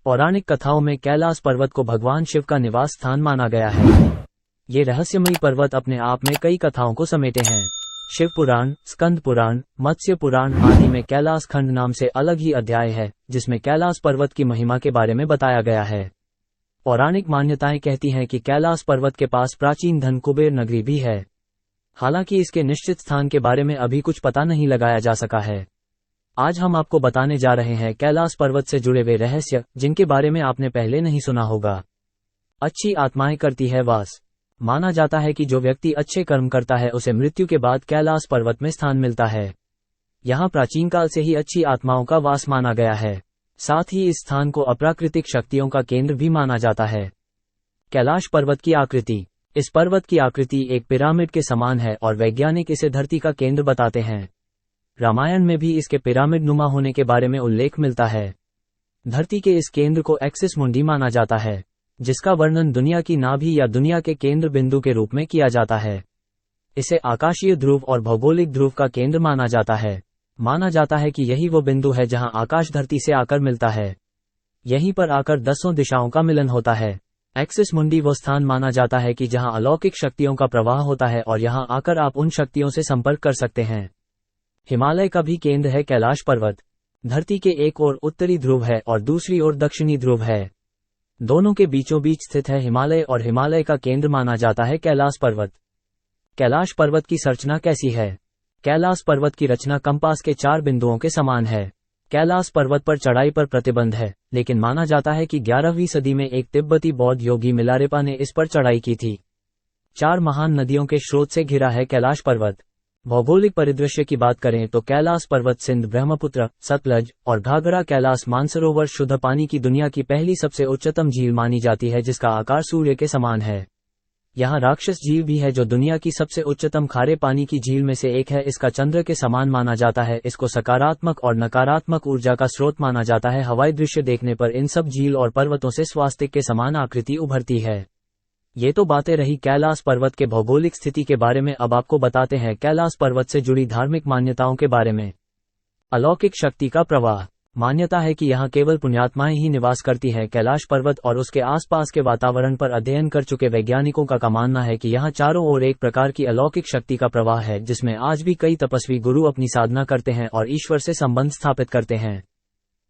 पौराणिक कथाओं में कैलाश पर्वत को भगवान शिव का निवास स्थान माना गया है। ये रहस्यमयी पर्वत अपने आप में कई कथाओं को समेटे हैं। शिव पुराण, स्कंद पुराण, मत्स्य पुराण आदि में कैलाश खंड नाम से अलग ही अध्याय है, जिसमें कैलाश पर्वत की महिमा के बारे में बताया गया है। पौराणिक मान्यताएं कहती हैं कि कैलाश पर्वत के पास प्राचीन धन कुबेर नगरी भी है। हालांकि इसके निश्चित स्थान के बारे में अभी कुछ पता नहीं लगाया जा सका है। आज हम आपको बताने जा रहे हैं कैलाश पर्वत से जुड़े वे रहस्य, जिनके बारे में आपने पहले नहीं सुना होगा। अच्छी आत्माएं करती है वास। माना जाता है कि जो व्यक्ति अच्छे कर्म करता है उसे मृत्यु के बाद कैलाश पर्वत में स्थान मिलता है। यहाँ प्राचीन काल से ही अच्छी आत्माओं का वास माना गया है। साथ ही इस स्थान को अप्राकृतिक शक्तियों का केंद्र भी माना जाता है। कैलाश पर्वत की आकृति। इस पर्वत की आकृति एक पिरामिड के समान है और वैज्ञानिक इसे धरती का केंद्र बताते हैं। रामायण में भी इसके पिरामिड नुमा होने के बारे में उल्लेख मिलता है। धरती के इस केंद्र को एक्सिस मुंडी माना जाता है, जिसका वर्णन दुनिया की नाभि या दुनिया के केंद्र बिंदु के रूप में किया जाता है। इसे आकाशीय ध्रुव और भौगोलिक ध्रुव का केंद्र माना जाता है। माना जाता है कि यही वो बिंदु है जहां आकाश धरती से आकर मिलता है। यहीं पर आकर 10 दिशाओं का मिलन होता है। एक्सिस मुंडी वो स्थान माना जाता है कि जहां अलौकिक शक्तियों का प्रवाह होता है और यहां आकर आप उन शक्तियों से संपर्क कर सकते हैं। हिमालय का भी केंद्र है कैलाश पर्वत। धरती के एक ओर उत्तरी ध्रुव है और दूसरी ओर दक्षिणी ध्रुव है। दोनों के बीचों बीच स्थित है हिमालय और हिमालय का केंद्र माना जाता है कैलाश पर्वत। कैलाश पर्वत की संरचना कैसी है? कैलाश पर्वत की रचना कंपास के 4 बिंदुओं के समान है। कैलाश पर्वत पर चढ़ाई पर प्रतिबंध है, लेकिन माना जाता है कि 11वीं सदी में एक तिब्बती बौद्ध योगी मिलारेपा ने इस पर चढ़ाई की थी। 4 महान नदियों के स्रोत से घिरा है कैलाश पर्वत। भौगोलिक परिदृश्य की बात करें तो कैलाश पर्वत सिंध, ब्रह्मपुत्र, सतलज और घाघरा कैलाश मानसरोवर शुद्ध पानी की दुनिया की पहली सबसे उच्चतम झील मानी जाती है, जिसका आकार सूर्य के समान है। यहाँ राक्षस झील भी है जो दुनिया की सबसे उच्चतम खारे पानी की झील में से एक है। इसका चंद्र के समान माना जाता है। इसको सकारात्मक और नकारात्मक ऊर्जा का स्रोत माना जाता है। हवाई दृश्य देखने पर इन सब झील और पर्वतों से स्वास्तिक के समान आकृति उभरती है। ये तो बातें रही कैलाश पर्वत के भौगोलिक स्थिति के बारे में। अब आपको बताते हैं कैलाश पर्वत से जुड़ी धार्मिक मान्यताओं के बारे में। अलौकिक शक्ति का प्रवाह। मान्यता है कि यहाँ केवल पुण्यात्माएं ही निवास करती हैं। कैलाश पर्वत और उसके आसपास के वातावरण पर अध्ययन कर चुके वैज्ञानिकों का मानना है कि यहाँ चारों ओर एक प्रकार की अलौकिक शक्ति का प्रवाह है, जिसमें आज भी कई तपस्वी गुरु अपनी साधना करते हैं और ईश्वर से संबंध स्थापित करते हैं।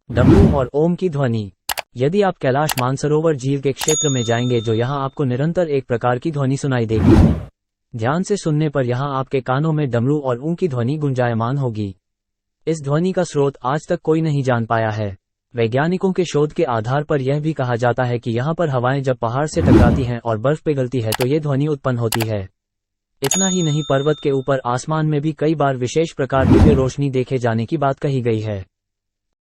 डमरू और ओम की ध्वनि। यदि आप कैलाश मानसरोवर झील के क्षेत्र में जाएंगे, जो यहाँ आपको निरंतर एक प्रकार की ध्वनि सुनाई देगी। ध्यान से सुनने पर यहाँ आपके कानों में डमरू और ऊं की ध्वनि गुंजायमान होगी। इस ध्वनि का स्रोत आज तक कोई नहीं जान पाया है। वैज्ञानिकों के शोध के आधार पर यह भी कहा जाता है कि यहाँ पर हवाएं जब पहाड़ से टकराती हैं और बर्फ पिघलती है तो ये ध्वनि उत्पन्न होती है। इतना ही नहीं, पर्वत के ऊपर आसमान में भी कई बार विशेष प्रकार की रोशनी देखे जाने की बात कही गई है।